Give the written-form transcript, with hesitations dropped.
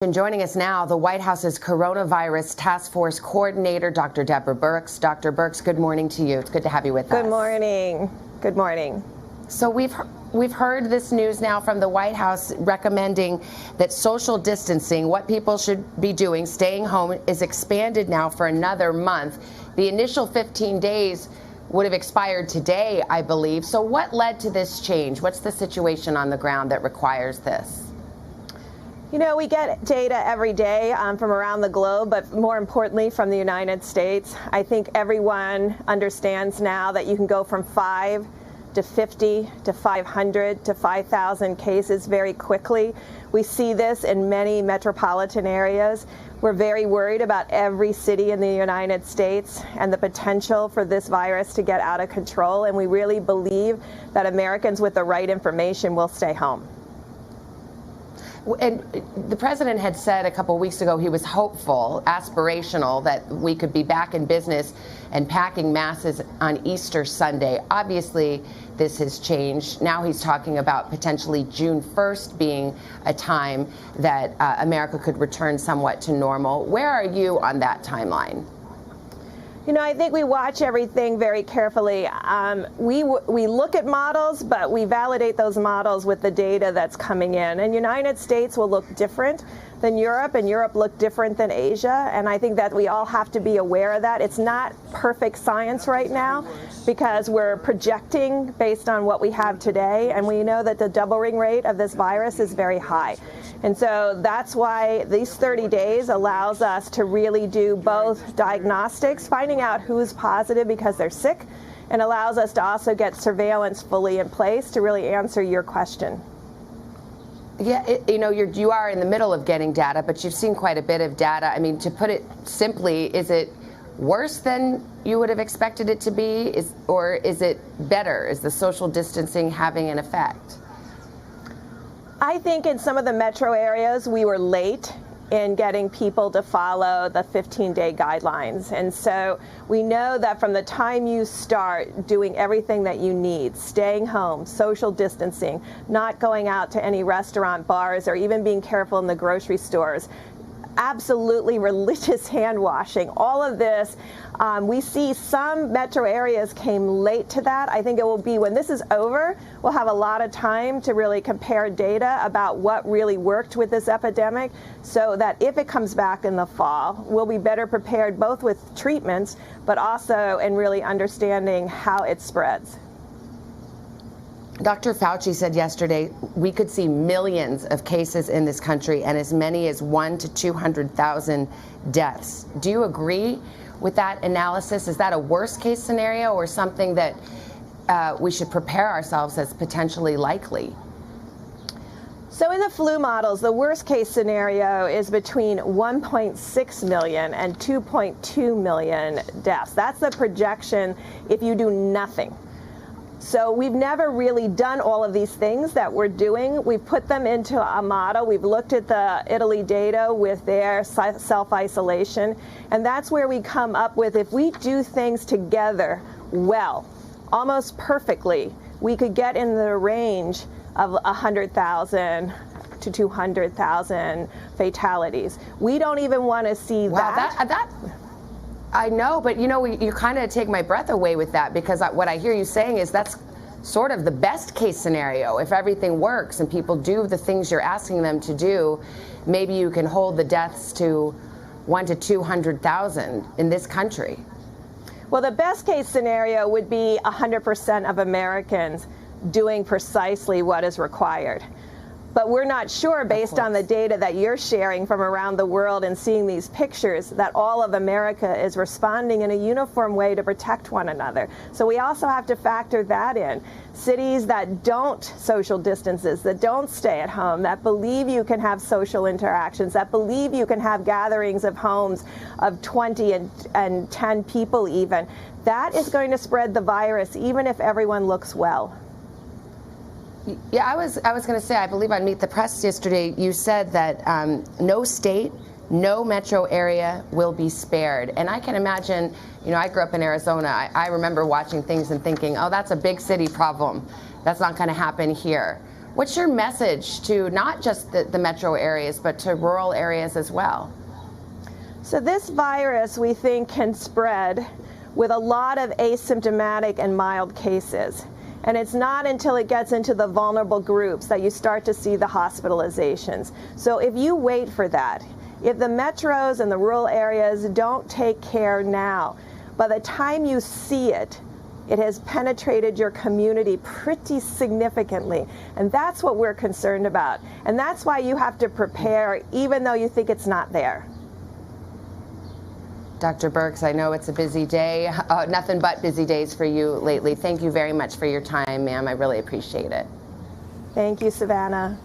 And joining us now, the White House's Coronavirus Task Force Coordinator, Dr. Deborah Birx. Dr. Birx, good morning to you. It's good to have you with us. Good morning. Good morning. So we've heard this news now from the White House recommending that social distancing, what people should be doing, staying home, is expanded now for another month. The initial 15 days would have expired today, I believe. So what led to this change? What's the situation on the ground that requires this? You know, we get data every day from around the globe, but more importantly from the United States. I think everyone understands now that you can go from 5 to 50 to 500 to 5,000 cases very quickly. We see this in many metropolitan areas. We're very worried about every city in the United States and the potential for this virus to get out of control, and we really believe that Americans with the right information will stay home. And the president had said a couple of weeks ago he was hopeful, aspirational, that we could be back in business and packing masses on Easter Sunday. Obviously, this has changed. Now he's talking about potentially June 1st being a time that America could return somewhat to normal. Where are you on that timeline? You know, I think we watch everything very carefully. We look at models, but we validate those models with the data that's coming in. And United States will look different than Europe, and Europe look different than Asia. And I think that we all have to be aware of that. It's not perfect science right now because we're projecting based on what we have today. And we know that the doubling rate of this virus is very high. And so that's why these 30 days allows us to really do both diagnostics, finding out who's positive because they're sick, and allows us to also get surveillance fully in place to really answer your question. Yeah, you are in the middle of getting data, but you've seen quite a bit of data. I mean, to put it simply, is it worse than you would have expected it to be, or is it better? Is the social distancing having an effect? I think in some of the metro areas we were late in getting people to follow the 15-day guidelines. And so we know that from the time you start doing everything that you need, staying home, social distancing, not going out to any restaurant, bars, or even being careful in the grocery stores, absolutely religious hand washing, all of this, we see some metro areas came late to that. I think it will be when this is over, we'll have a lot of time to really compare data about what really worked with this epidemic so that if it comes back in the fall, we'll be better prepared both with treatments, but also in really understanding how it spreads. Dr. Fauci said yesterday we could see millions of cases in this country and as many as 100,000 to 200,000 deaths. Do you agree with that analysis? Is that a worst case scenario or something that we should prepare ourselves as potentially likely? So in the flu models, the worst case scenario is between 1.6 million and 2.2 million deaths. That's the projection if you do nothing. So we've never really done all of these things that we're doing. We've put them into a model. We've looked at the Italy data with their self-isolation. And that's where we come up with, if we do things together well, almost perfectly, we could get in the range of 100,000 to 200,000 fatalities. We don't even want to see that. I know, but you kind of take my breath away with that, because what I hear you saying is that's sort of the best case scenario. If everything works and people do the things you're asking them to do, maybe you can hold the deaths to 100,000 to 200,000 in this country. Well, the best case scenario would be 100% of Americans doing precisely what is required. But we're not sure, based on the data that you're sharing from around the world and seeing these pictures, that all of America is responding in a uniform way to protect one another. So we also have to factor that in. Cities that don't social distances, that don't stay at home, that believe you can have social interactions, that believe you can have gatherings of homes of 20 and 10 people even, that is going to spread the virus even if everyone looks well. Yeah, I was going to say, I believe on Meet the Press yesterday, you said that no state, no metro area will be spared. And I can imagine, I grew up in Arizona. I remember watching things and thinking, oh, that's a big city problem. That's not going to happen here. What's your message to not just the metro areas, but to rural areas as well? So this virus, we think, can spread with a lot of asymptomatic and mild cases. And it's not until it gets into the vulnerable groups that you start to see the hospitalizations. So if you wait for that, if the metros and the rural areas don't take care now, by the time you see it, it has penetrated your community pretty significantly. And that's what we're concerned about. And that's why you have to prepare even though you think it's not there. Dr. Birx, I know it's a busy day. Nothing but busy days for you lately. Thank you very much for your time, ma'am. I really appreciate it. Thank you, Savannah.